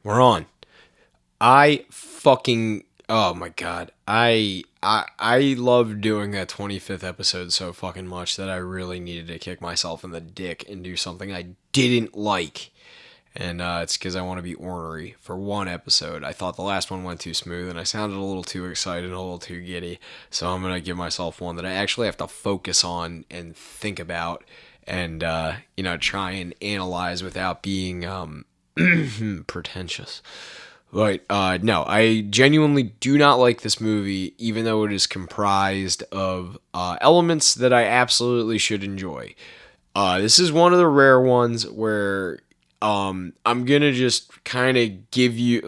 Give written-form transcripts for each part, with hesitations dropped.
We're on. I fucking oh my god. I love doing that 25th episode so fucking much that I really needed to kick myself in the dick and do something I didn't like. And it's because I want to be ornery for one episode. I thought the last one went too smooth and I sounded a little too excited, a little too giddy. So I'm going to give myself one that I actually have to focus on and think about and, try and analyze without being pretentious. Right. No, I genuinely do not like this movie, even though it is comprised of elements that I absolutely should enjoy. This is one of the rare ones where I'm gonna just kind of give you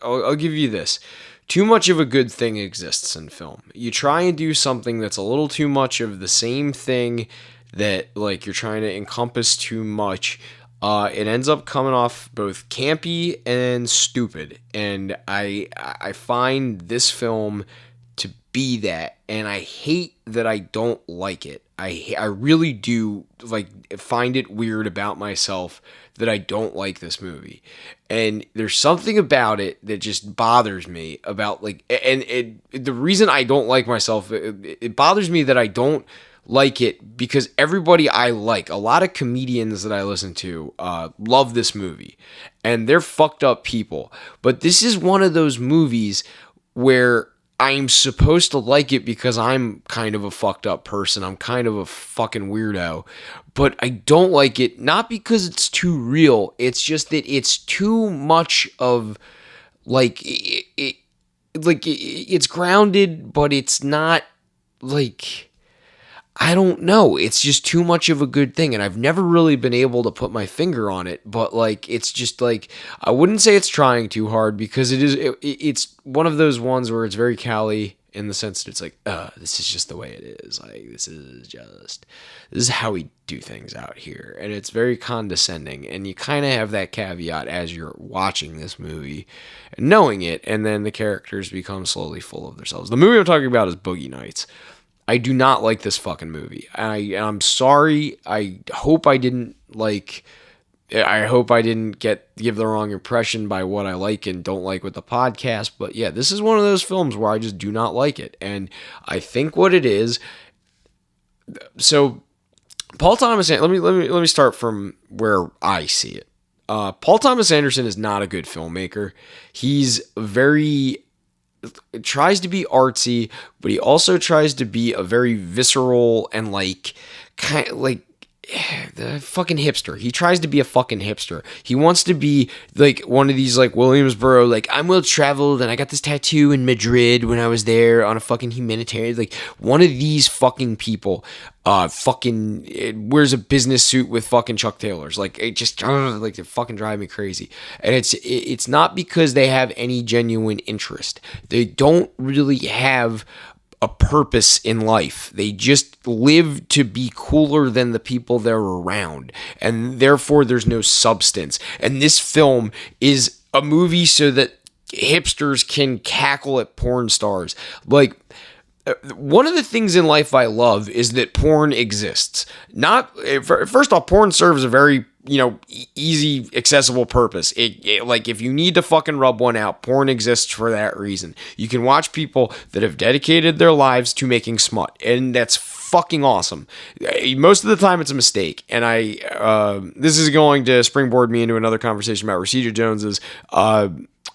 I'll give you this. Too much of a good thing exists in film. You try and do something that's a little too much of the same thing that like you're trying to encompass too much. It ends up coming off both campy and stupid, and I find this film to be that, and I hate that I don't like it. I really do find it weird about myself that I don't like this movie. And there's something about it that just bothers me about the reason I don't like myself, it bothers me that I don't like it because everybody I like, a lot of comedians that I listen to, love this movie, and they're fucked up people. But this is one of those movies where I'm supposed to like it because I'm kind of a fucked up person. I'm kind of a fucking weirdo. But I don't like it, not because it's too real. It's just that it's too much of it's grounded, but it's not like I don't know. It's just too much of a good thing. And I've never really been able to put my finger on it. But it's just I wouldn't say it's trying too hard because it's one of those ones where it's very Cali in the sense that it's this is just the way it is. This is how we do things out here. And it's very condescending. And you kind of have that caveat as you're watching this movie, knowing it. And then the characters become slowly full of themselves. The movie I'm talking about is Boogie Nights. I do not like this fucking movie. I'm sorry. I hope I didn't give the wrong impression by what I like and don't like with the podcast. But yeah, this is one of those films where I just do not like it. And I think what it is. So Paul Thomas. Let me start from where I see it. Paul Thomas Anderson is not a good filmmaker. He's very tries to be artsy, but he also tries to be a very visceral and the fucking hipster. He tries to be a fucking hipster. He wants to be one of these Williamsboro, I'm well traveled and I got this tattoo in Madrid when I was there on a fucking humanitarian, one of these fucking people. Wears a business suit with fucking Chuck Taylors. It just they fucking drive me crazy. And it's not because they have any genuine interest. They don't really have a purpose in life. They just live to be cooler than the people they're around. And therefore there's no substance. And this film is a movie so that hipsters can cackle at porn stars. One of the things in life I love is that porn exists. First off, porn serves a very easy, accessible purpose. If you need to fucking rub one out, porn exists for that reason. You can watch people that have dedicated their lives to making smut, and that's fucking awesome. Most of the time, it's a mistake, and this is going to springboard me into another conversation about Rashida Jones's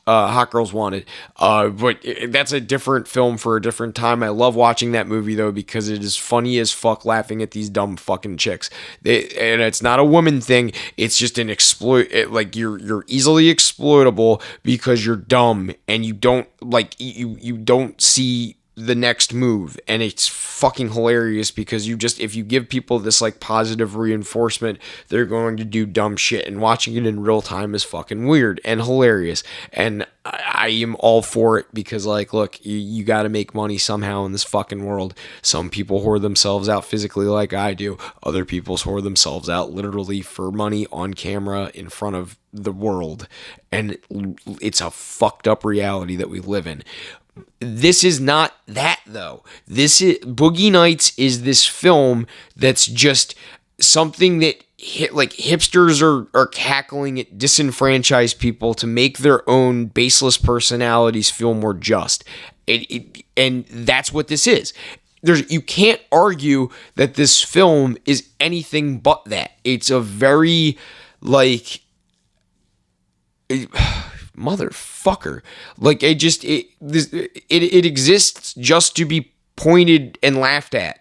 Hot Girls Wanted. But that's a different film for a different time. I love watching that movie though because it is funny as fuck laughing at these dumb fucking chicks. And it's not a woman thing. It's just an you're easily exploitable because you're dumb and you don't you don't see the next move, and it's fucking hilarious because if you give people this positive reinforcement, they're going to do dumb shit, and watching it in real time is fucking weird and hilarious, and I am all for it because look, you got to make money somehow in this fucking world. Some people whore themselves out physically like I do. Other people whore themselves out literally for money on camera in front of the world, and it's a fucked up reality that we live in. This is not that though. Boogie Nights is this film that's just something that like hipsters are cackling at disenfranchised people to make their own baseless personalities feel more just. And that's what this is. You can't argue that this film is anything but that. It's a very like motherfucker. Like it exists just to be pointed and laughed at.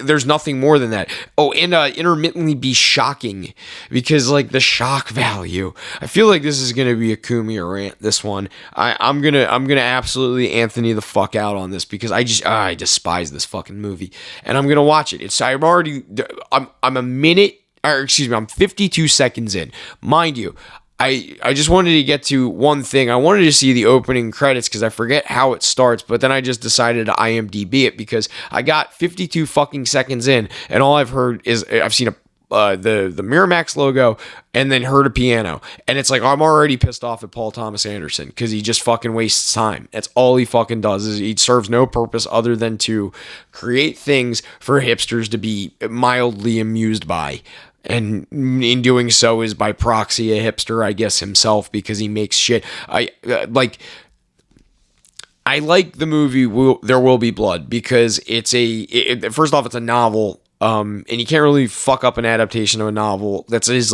There's nothing more than that. Oh, and intermittently be shocking, because like the shock value. I feel like this is gonna be a Kumi rant. This one, I'm gonna absolutely Anthony the fuck out on this, because I despise this fucking movie, and I'm gonna watch it. I'm a minute, or excuse me, I'm 52 seconds in, mind you. I just wanted to get to one thing. I wanted to see the opening credits because I forget how it starts, but then I just decided to IMDb it because I got 52 fucking seconds in, and all I've heard is I've seen the Miramax logo and then heard a piano, and it's like I'm already pissed off at Paul Thomas Anderson because he just fucking wastes time. That's all he fucking does. Is he serves no purpose other than to create things for hipsters to be mildly amused by. And in doing so is by proxy a hipster, I guess, himself, because he makes shit. I like the movie There Will Be Blood because first off, it's a novel, and you can't really fuck up an adaptation of a novel that's it's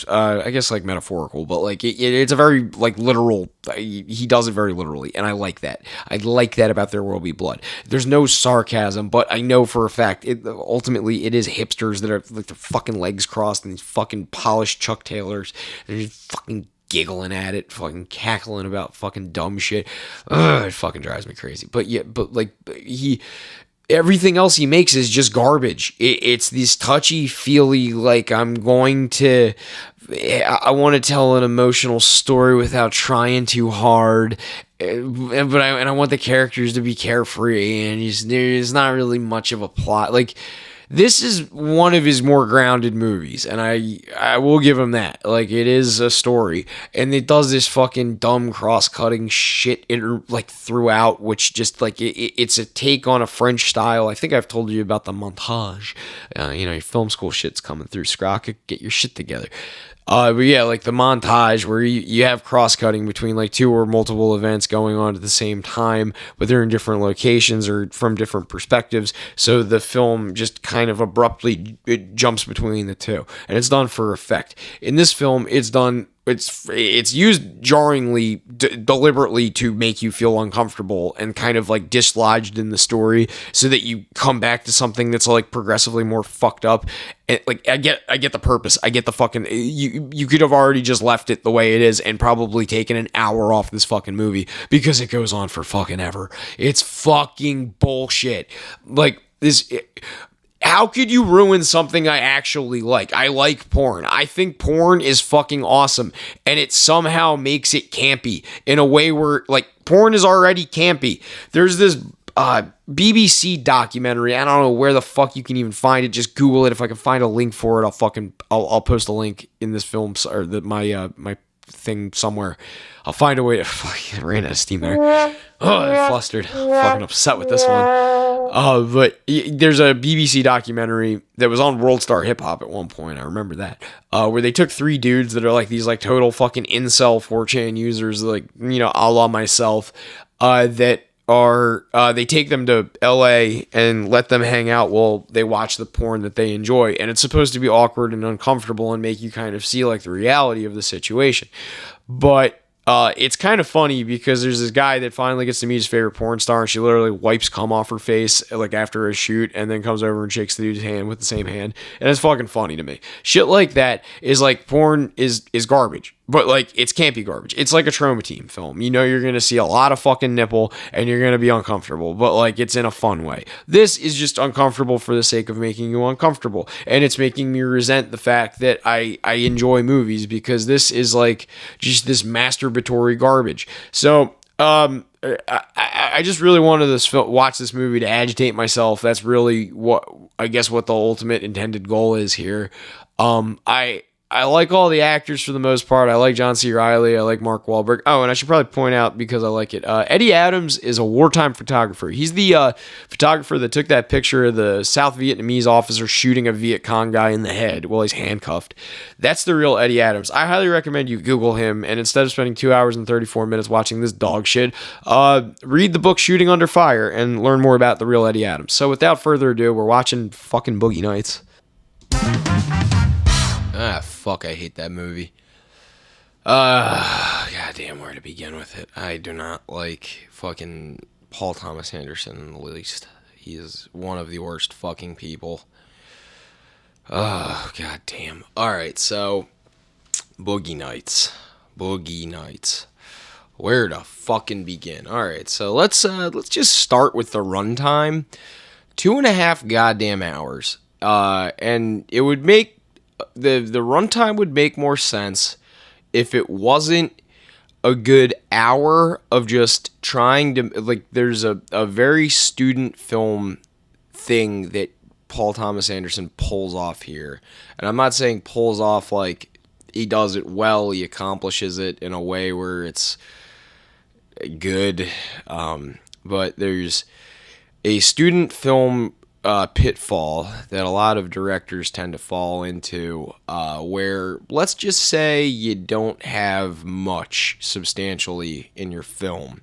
I guess like metaphorical, but like it's a very like literal. He does it very literally, and I like that. I like that about There Will Be Blood. There's no sarcasm, but I know for a fact ultimately it is hipsters that are like their fucking legs crossed and these fucking polished Chuck Taylors. They're just fucking giggling at it, fucking cackling about fucking dumb shit. Ugh, it fucking drives me crazy. But yeah, everything else he makes is just garbage. It's this touchy-feely, like I want to tell an emotional story without trying too hard, but I want the characters to be carefree, and there's not really much of a plot. Like, this is one of his more grounded movies, and I will give him that. Like, it is a story, and it does this fucking dumb cross-cutting shit throughout, which just like it's a take on a French style. I think I've told you about the montage. Your film school shit's coming through. Scrock, get your shit together. But yeah, like the montage where you have cross-cutting between like two or multiple events going on at the same time, but they're in different locations or from different perspectives. So the film just kind of abruptly it jumps between the two, and it's done for effect. In this film, it's used jarringly, deliberately to make you feel uncomfortable and kind of like dislodged in the story, so that you come back to something that's like progressively more fucked up. And like I get the purpose. I get the fucking you could have already just left it the way it is and probably taken an hour off this fucking movie because it goes on for fucking ever. It's fucking bullshit. Like this. How could you ruin something I actually like? I like porn. I think porn is fucking awesome, and it somehow makes it campy in a way where, like, porn is already campy. There's this BBC documentary. I don't know where the fuck you can even find it. Just Google it. If I can find a link for it, I'll post a link in this film or my thing somewhere. I'll find a way to. Fuck, I ran out of steam there. Oh, I'm flustered. Fucking upset with this one. But there's a BBC documentary that was on World Star Hip Hop at one point. I remember that. Where they took three dudes that are like these like total fucking incel 4chan users, like, a la myself, that are they take them to LA and let them hang out while they watch the porn that they enjoy, and it's supposed to be awkward and uncomfortable and make you kind of see like the reality of the situation. But it's kind of funny because there's this guy that finally gets to meet his favorite porn star, and she literally wipes cum off her face like after a shoot, and then comes over and shakes the dude's hand with the same hand, and it's fucking funny to me. Shit like that is like porn is garbage, but like it's campy garbage. It's like a trauma team film. You're gonna see a lot of fucking nipple, and you're gonna be uncomfortable, but like it's in a fun way. This is just uncomfortable for the sake of making you uncomfortable, and it's making me resent the fact that I enjoy movies, because this is like just this masturbatory garbage. So I just really wanted to watch this movie to agitate myself. That's really what the ultimate intended goal is here. I I like all the actors for the most part. I like John C. Reilly. I like Mark Wahlberg. Oh, and I should probably point out, because I like it, Eddie Adams is a wartime photographer. He's the photographer that took that picture of the South Vietnamese officer shooting a Viet Cong guy in the head while he's handcuffed. That's the real Eddie Adams. I highly recommend you Google him, and instead of spending 2 hours and 34 minutes watching this dog shit, read the book Shooting Under Fire and learn more about the real Eddie Adams. So without further ado, we're watching fucking Boogie Nights. Ah, fuck, I hate that movie. Goddamn, where to begin with it? I do not like fucking Paul Thomas Anderson in the least. He is one of the worst fucking people. Oh, goddamn. Alright, so, Boogie Nights. Boogie Nights. Where to fucking begin? Alright, so let's just start with the runtime. 2.5 goddamn hours. And it would make the runtime would make more sense if it wasn't a good hour of just trying to, like, there's a very student film thing that Paul Thomas Anderson pulls off here. And I'm not saying pulls off like he does it well, he accomplishes it in a way where it's good. But there's a student film pitfall that a lot of directors tend to fall into, where, let's just say, you don't have much substantially in your film.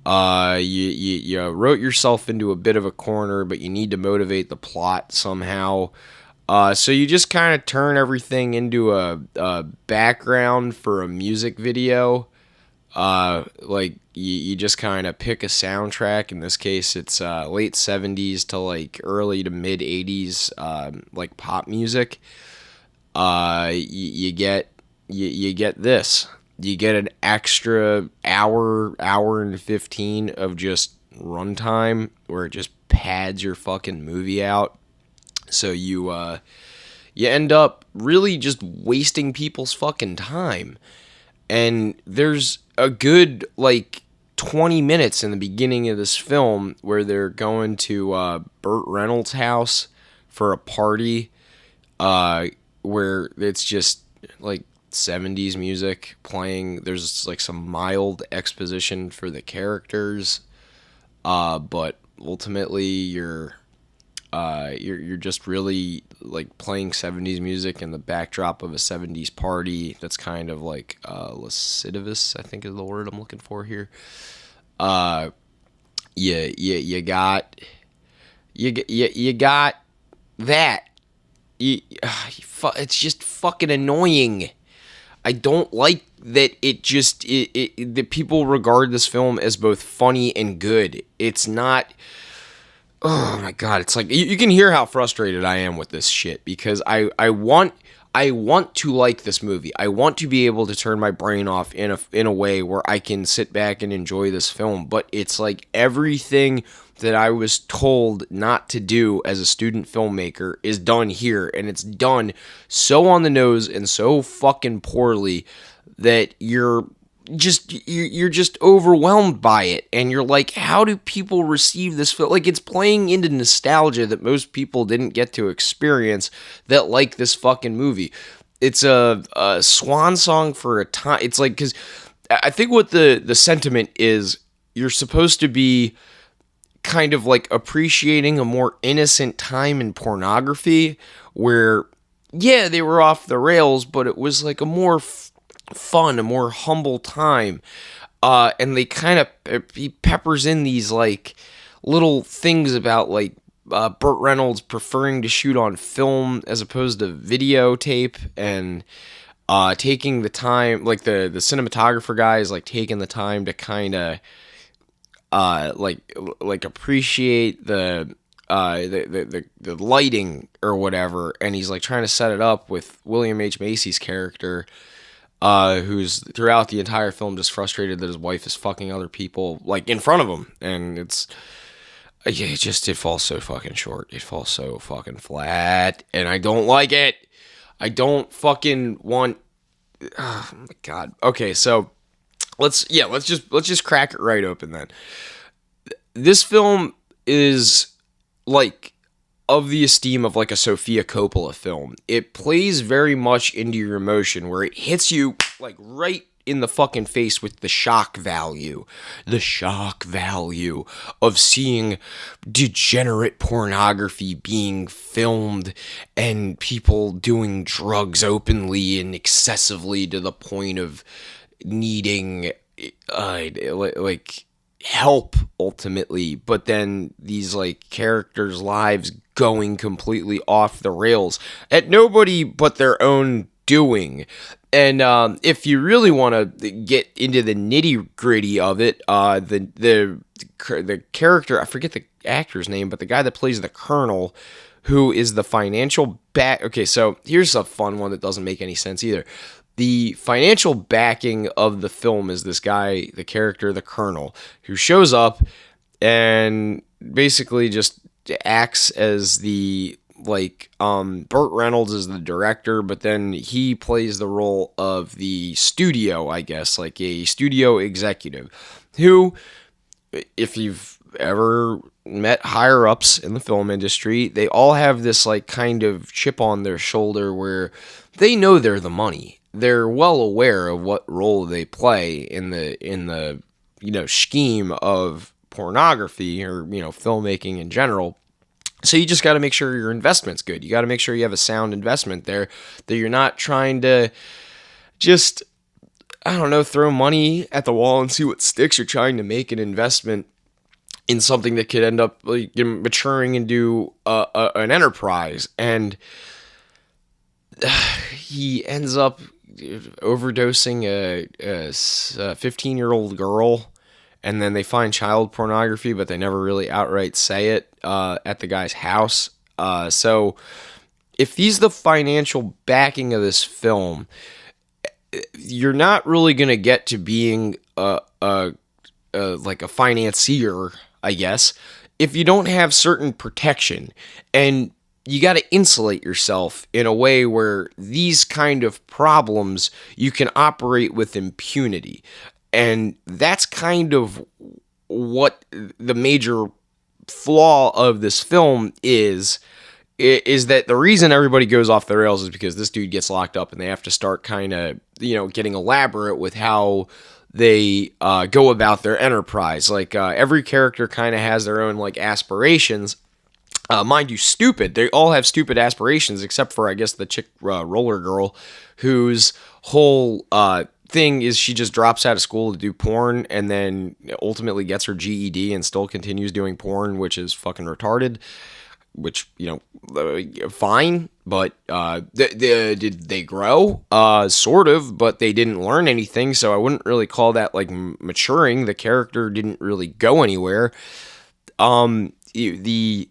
You wrote yourself into a bit of a corner, but you need to motivate the plot somehow. So you just kind of turn everything into a background for a music video. Like you just kind of pick a soundtrack. In this case, it's late 70s to like early to mid 80s, like pop music. You get this. You get an extra hour and 15 of just runtime where it just pads your fucking movie out. So you end up really just wasting people's fucking time. And there's a good, like, 20 minutes in the beginning of this film where they're going to Burt Reynolds' house for a party, where it's just, like, 70s music playing. There's, like, some mild exposition for the characters, but ultimately you're just really, like, playing 70s music in the backdrop of a 70s party that's kind of like lascivious, I think is the word I'm looking for here. You got that. It's just fucking annoying. I don't like that that people regard this film as both funny and good. It's not. Oh my god, it's like you can hear how frustrated I am with this shit, because I want to like this movie. I want to be able to turn my brain off in a way where I can sit back and enjoy this film, but it's like everything that I was told not to do as a student filmmaker is done here, and it's done so on the nose and so fucking poorly that you're just overwhelmed by it, and you're like, how do people receive this film? Like, it's playing into nostalgia that most people didn't get to experience that like this fucking movie. It's a swan song for a time. It's like, because I think what the sentiment is, you're supposed to be kind of like appreciating a more innocent time in pornography where, yeah, they were off the rails, but it was like a more fun, a more humble time, and they kind of he peppers in these like little things about like Burt Reynolds preferring to shoot on film as opposed to videotape, and taking the time, like the cinematographer guy is like taking the time to kind of like appreciate the lighting or whatever, and he's like trying to set it up with William H. Macy's character, who's throughout the entire film just frustrated that his wife is fucking other people, like, in front of him. And it's, yeah, it falls so fucking short. It falls so fucking flat, and I don't like it. I don't fucking want, oh my god. Okay, so let's just crack it right open then. This film is like of the esteem of like a Sofia Coppola film. It plays very much into your emotion, where it hits you like right in the fucking face with the shock value of seeing degenerate pornography being filmed and people doing drugs openly and excessively to the point of needing like help ultimately, but then these like characters' lives going completely off the rails at nobody but their own doing. And if you really want to get into the nitty gritty of it, the character, I forget the actor's name, but the guy that plays the Colonel, who is the financial back. Okay, so here's a fun one that doesn't make any sense either. The financial backing of the film is this guy, the character, the Colonel, who shows up and basically just acts as the Burt Reynolds is the director, but then he plays the role of the studio, I guess, like a studio executive who, if you've ever met higher ups in the film industry, they all have this like kind of chip on their shoulder where they know they're the money. They're well aware of what role they play in the scheme of pornography or filmmaking in general. So you just got to make sure your investment's good. You got to make sure you have a sound investment there, that you're not trying to just, I don't know, throw money at the wall and see what sticks. You're trying to make an investment in something that could end up like maturing into an enterprise. And he ends up overdosing a 15-year-old girl. And then they find child pornography, but they never really outright say it at the guy's house. So if he's the financial backing of this film, you're not really going to get to being like a financier, I guess, if you don't have certain protection. And you got to insulate yourself in a way where these kind of problems, you can operate with impunity. And that's kind of what the major flaw of this film is that the reason everybody goes off the rails is because this dude gets locked up and they have to start kind of, getting elaborate with how they go about their enterprise. Like every character kind of has their own like aspirations. Mind you, stupid. They all have stupid aspirations except for, I guess, the chick roller girl whose whole thing is she just drops out of school to do porn and then ultimately gets her GED and still continues doing porn, which is fucking retarded, which, fine, but did they grow? Sort of, but they didn't learn anything, so I wouldn't really call that like maturing. The character didn't really go anywhere. The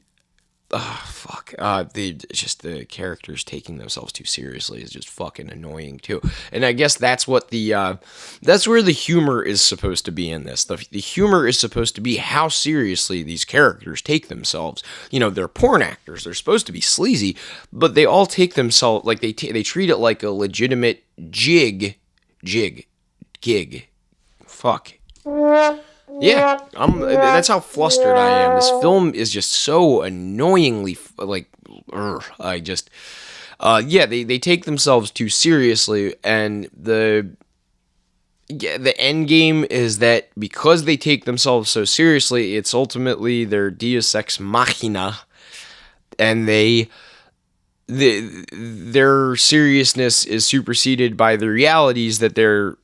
characters taking themselves too seriously is just fucking annoying too. And I guess that's what that's where the humor is supposed to be in this. The humor is supposed to be how seriously these characters take themselves. They're porn actors. They're supposed to be sleazy, but they all take themselves like they treat it like a legitimate gig. Fuck. Yeah, that's how flustered I am. This film is just so annoyingly, they take themselves too seriously, and the end game is that because they take themselves so seriously, it's ultimately their deus ex machina, and their seriousness is superseded by the realities that they're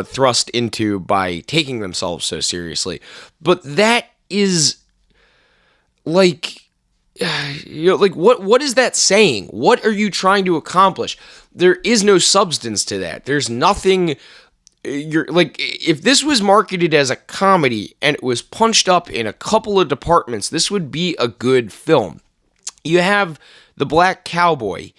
thrust into by taking themselves so seriously. But that is like what is that saying? What are you trying to accomplish? There is no substance to that. There's nothing. You're like, if this was marketed as a comedy and it was punched up in a couple of departments, this would be a good film. You have the black cowboy,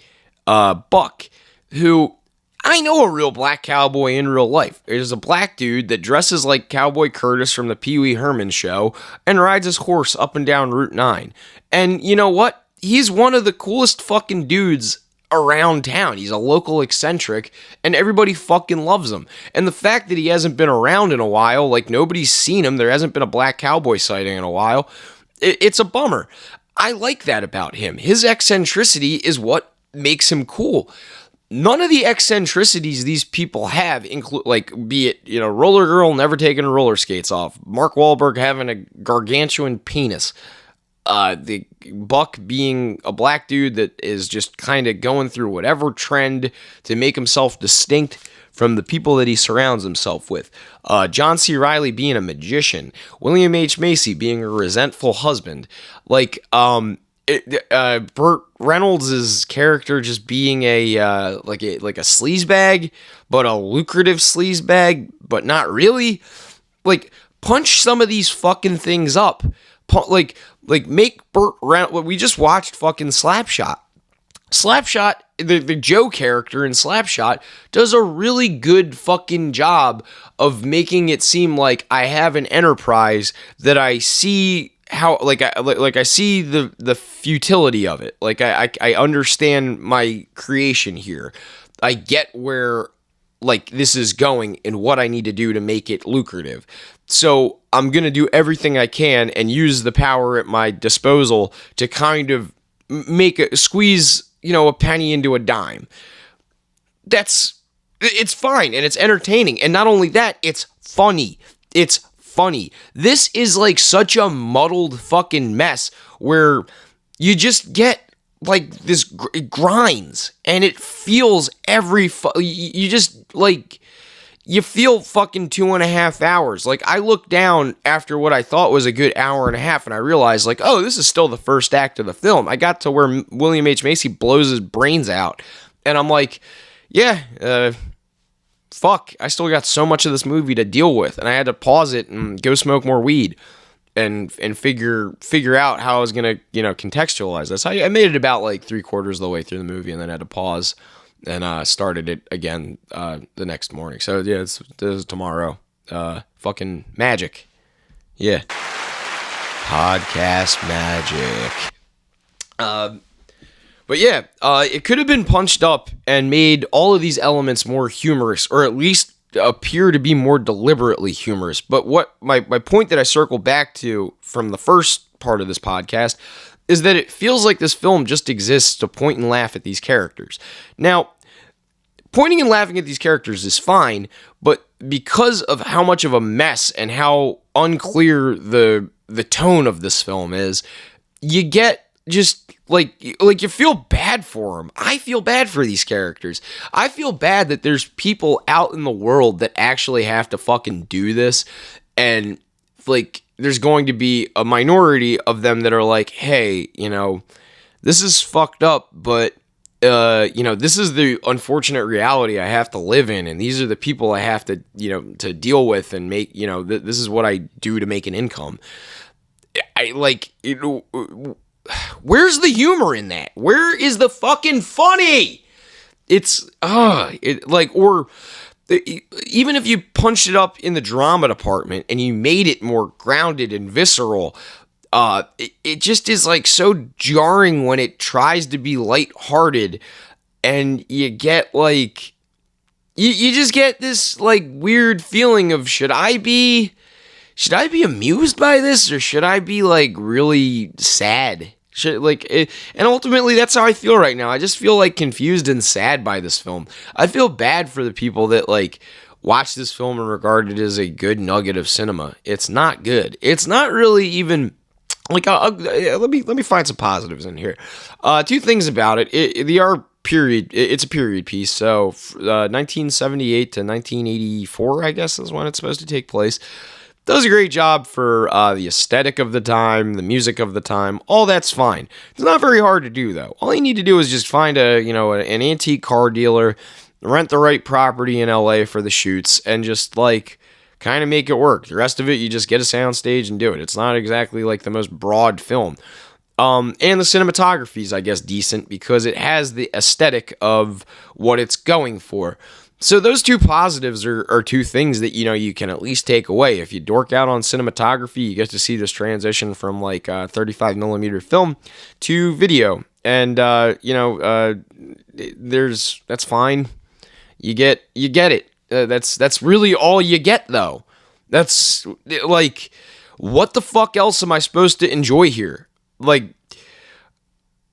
Buck, who, I know a real black cowboy in real life. There's a black dude that dresses like Cowboy Curtis from the Pee Wee Herman show and rides his horse up and down Route 9. And you know what? He's one of the coolest fucking dudes around town. He's a local eccentric and everybody fucking loves him. And the fact that he hasn't been around in a while, like nobody's seen him, there hasn't been a black cowboy sighting in a while, it's a bummer. I like that about him. His eccentricity is what makes him cool. None of the eccentricities these people have include, like, be it, Roller Girl never taking her roller skates off, Mark Wahlberg having a gargantuan penis, the Buck being a black dude that is just kind of going through whatever trend to make himself distinct from the people that he surrounds himself with, John C. Reilly being a magician, William H. Macy being a resentful husband, like, Burt Reynolds' character just being like a sleazebag, but a lucrative sleazebag, but not really. Like, punch some of these fucking things up. Like make Burt Reynolds. We just watched fucking Slapshot. Slapshot, the Joe character in Slapshot, does a really good fucking job of making it seem like I have an enterprise that I see how, I see the futility of it. Like, I understand my creation here. I get where, like, this is going and what I need to do to make it lucrative. So I'm going to do everything I can and use the power at my disposal to kind of squeeze, a penny into a dime. It's fine and it's entertaining. And not only that, it's funny. It's funny. This is like such a muddled fucking mess where you just get like this, it grinds and it feels you just like, you feel fucking 2.5 hours. Like, I looked down after what I thought was a good hour and a half, and I realized, like, oh, this is still the first act of the film. I got to where William H. Macy blows his brains out, and I'm like, yeah, fuck, I still got so much of this movie to deal with, and I had to pause it and go smoke more weed and figure out how I was gonna, contextualize this. I made it about like 3/4 of the way through the movie, and then had to pause and started it again the next morning. So yeah, this is tomorrow. Fucking magic. Yeah. Podcast magic. But yeah, it could have been punched up and made all of these elements more humorous, or at least appear to be more deliberately humorous. But what my point that I circle back to from the first part of this podcast is that it feels like this film just exists to point and laugh at these characters. Now, pointing and laughing at these characters is fine, but because of how much of a mess and how unclear the tone of this film is, you get just like you feel bad for them. I feel bad for these characters. I feel bad that there's people out in the world that actually have to fucking do this, and like, there's going to be a minority of them that are like, hey, this is fucked up, but, this is the unfortunate reality I have to live in, and these are the people I have to, to deal with and make, this is what I do to make an income. Where's the humor in that? Where is the fucking funny? It's, even if you punched it up in the drama department and you made it more grounded and visceral, it just is like so jarring when it tries to be lighthearted, and you get like, you just get this like weird feeling of, should I be amused by this, or should I be like really sad? And ultimately that's how I feel right now. I just feel like confused and sad by this film. I feel bad for the people that like watch this film and regard it as a good nugget of cinema. It's not good. It's not really even like, let me find some positives in here. Two things about it. It's a period piece. So 1978 to 1984, I guess, is when it's supposed to take place. Does a great job for the aesthetic of the time, the music of the time. All that's fine. It's not very hard to do, though. All you need to do is just find an antique car dealer, rent the right property in LA for the shoots, and just like kind of make it work. The rest of it, you just get a soundstage and do it. It's not exactly like the most broad film. And the cinematography is, I guess, decent because it has the aesthetic of what it's going for. So those two positives are two things that, you can at least take away. If you dork out on cinematography, you get to see this transition from like 35 millimeter film to video. And, that's fine. You get it. That's really all you get, though. That's like, what the fuck else am I supposed to enjoy here? Like,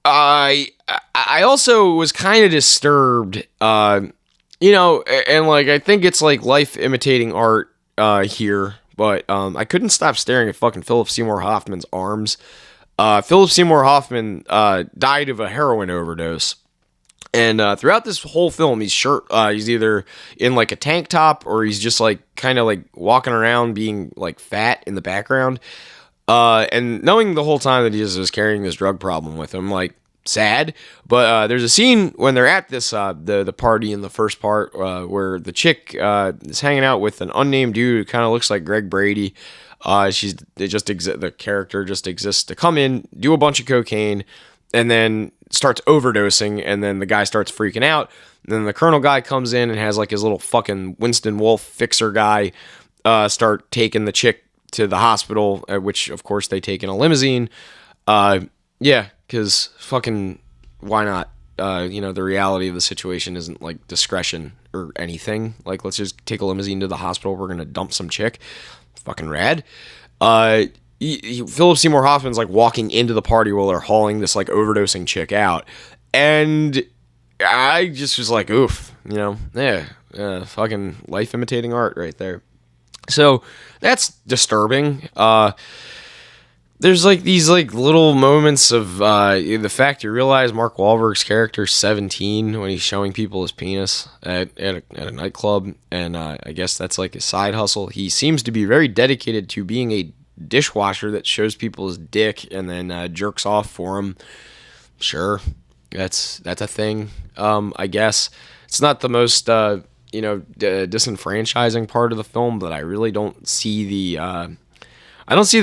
I also was kind of disturbed, and like I think it's like life imitating art here, but I couldn't stop staring at fucking Philip Seymour Hoffman's arms. Philip Seymour Hoffman died of a heroin overdose. And throughout this whole film, he's either in like a tank top or he's just like kind of like walking around being like fat in the background. And knowing the whole time that he just was carrying this drug problem with him, like sad. But there's a scene when they're at this the party in the first part where the chick is hanging out with an unnamed dude who kind of looks like Greg Brady. The character just exists to come in, do a bunch of cocaine, and then starts overdosing, and then the guy starts freaking out. And then the Colonel guy comes in and has like his little fucking Winston Wolfe fixer guy start taking the chick to the hospital, which of course they take in a limousine. Yeah, because fucking why not? The reality of the situation isn't like discretion or anything. Like, let's just take a limousine to the hospital. We're gonna dump some chick. Fucking rad. Philip Seymour Hoffman's like walking into the party while they're hauling this like overdosing chick out, and I just was like, oof, fucking life imitating art right there. So that's disturbing. There's like these like little moments of the fact you realize Mark Wahlberg's character's 17 when he's showing people his penis at a nightclub, and I guess that's like his side hustle. He seems to be very dedicated to being a dishwasher that shows people his dick and then jerks off for him. Sure, that's a thing. I guess it's not the most disenfranchising part of the film, but I really don't see the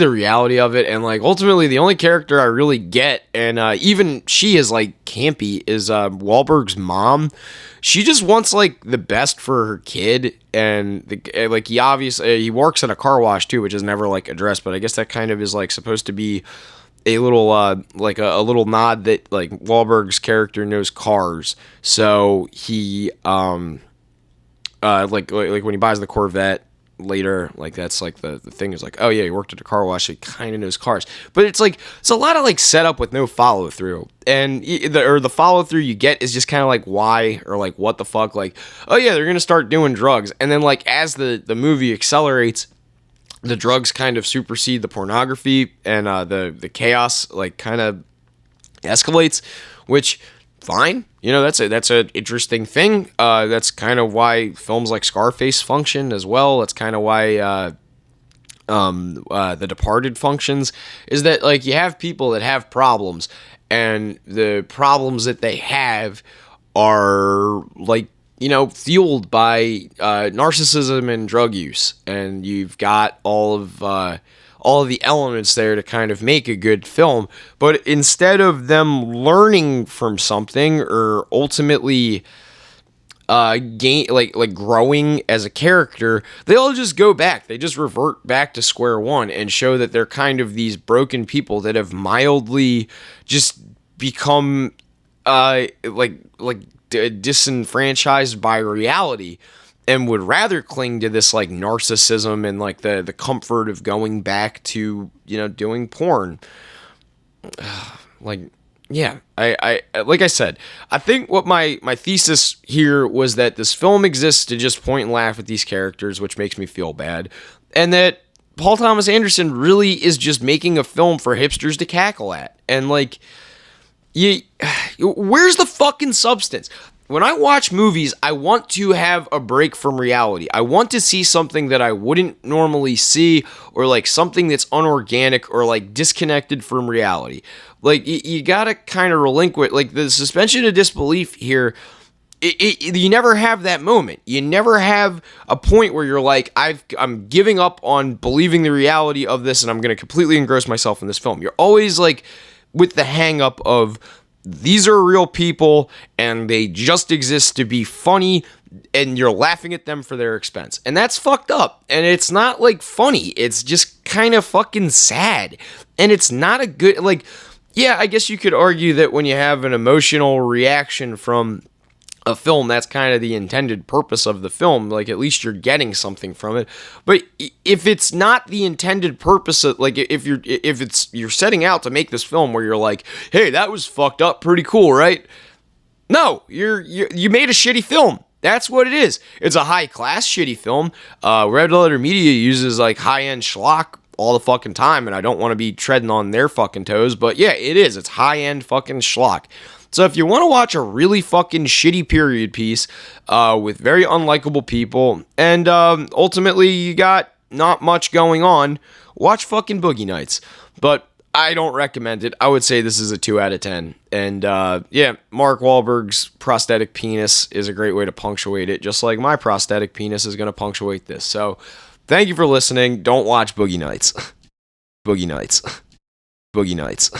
reality of it. And like ultimately the only character I really get, and even she is like campy, is Wahlberg's mom. She just wants like the best for her kid, and he works at a car wash too, which is never like addressed, but I guess that kind of is like supposed to be a little like a little nod that like Wahlberg's character knows cars, so he like when he buys the Corvette later, like that's like the thing is like, oh yeah, he worked at a car wash, so he kind of knows cars. But it's like it's a lot of like setup with no follow through, and the follow through you get is just kind of like why, or like what the fuck, like, oh yeah, they're gonna start doing drugs, and then like as the movie accelerates, the drugs kind of supersede the pornography, and the chaos like kind of escalates, which fine, that's an interesting thing. That's kind of why films like Scarface function as well. That's kind of why The Departed functions, is that like you have people that have problems, and the problems that they have are like fueled by narcissism and drug use, and you've got all of the elements there to kind of make a good film. But instead of them learning from something or ultimately growing as a character, they all just go back. They just revert back to square one and show that they're kind of these broken people that have mildly just become disenfranchised by reality, and would rather cling to this like narcissism and like the comfort of going back to doing porn. I like I said, I think what my thesis here was that this film exists to just point and laugh at these characters, which makes me feel bad, and that Paul Thomas Anderson really is just making a film for hipsters to cackle at. And like, where's the fucking substance? When I watch movies, I want to have a break from reality. I want to see something that I wouldn't normally see, or like something that's unorganic or like disconnected from reality. Like you gotta kind of relinquish, like the suspension of disbelief here. You never have that moment. You never have a point where you're like, I'm giving up on believing the reality of this, and I'm going to completely engross myself in this film. You're always like with the hang up of, these are real people and they just exist to be funny, and you're laughing at them for their expense. And that's fucked up. And it's not like funny. It's just kind of fucking sad. And it's not a good, like, yeah, I guess you could argue that when you have an emotional reaction from a film, that's kind of the intended purpose of the film. Like, at least you're getting something from it. But if it's not the intended purpose of, like, if you're setting out to make this film where you're like, hey, that was fucked up, pretty cool, right? No, you made a shitty film. That's what it is. It's a high class shitty film. Red Letter Media uses like high end schlock all the fucking time, and I don't want to be treading on their fucking toes, but yeah, it is. It's high end fucking schlock. So if you want to watch a really fucking shitty period piece with very unlikable people, and ultimately you got not much going on, watch fucking Boogie Nights. But I don't recommend it. I would say this is a 2 out of 10. And yeah, Mark Wahlberg's prosthetic penis is a great way to punctuate it, just like my prosthetic penis is going to punctuate this. So thank you for listening. Don't watch Boogie Nights. Boogie Nights. Boogie Nights.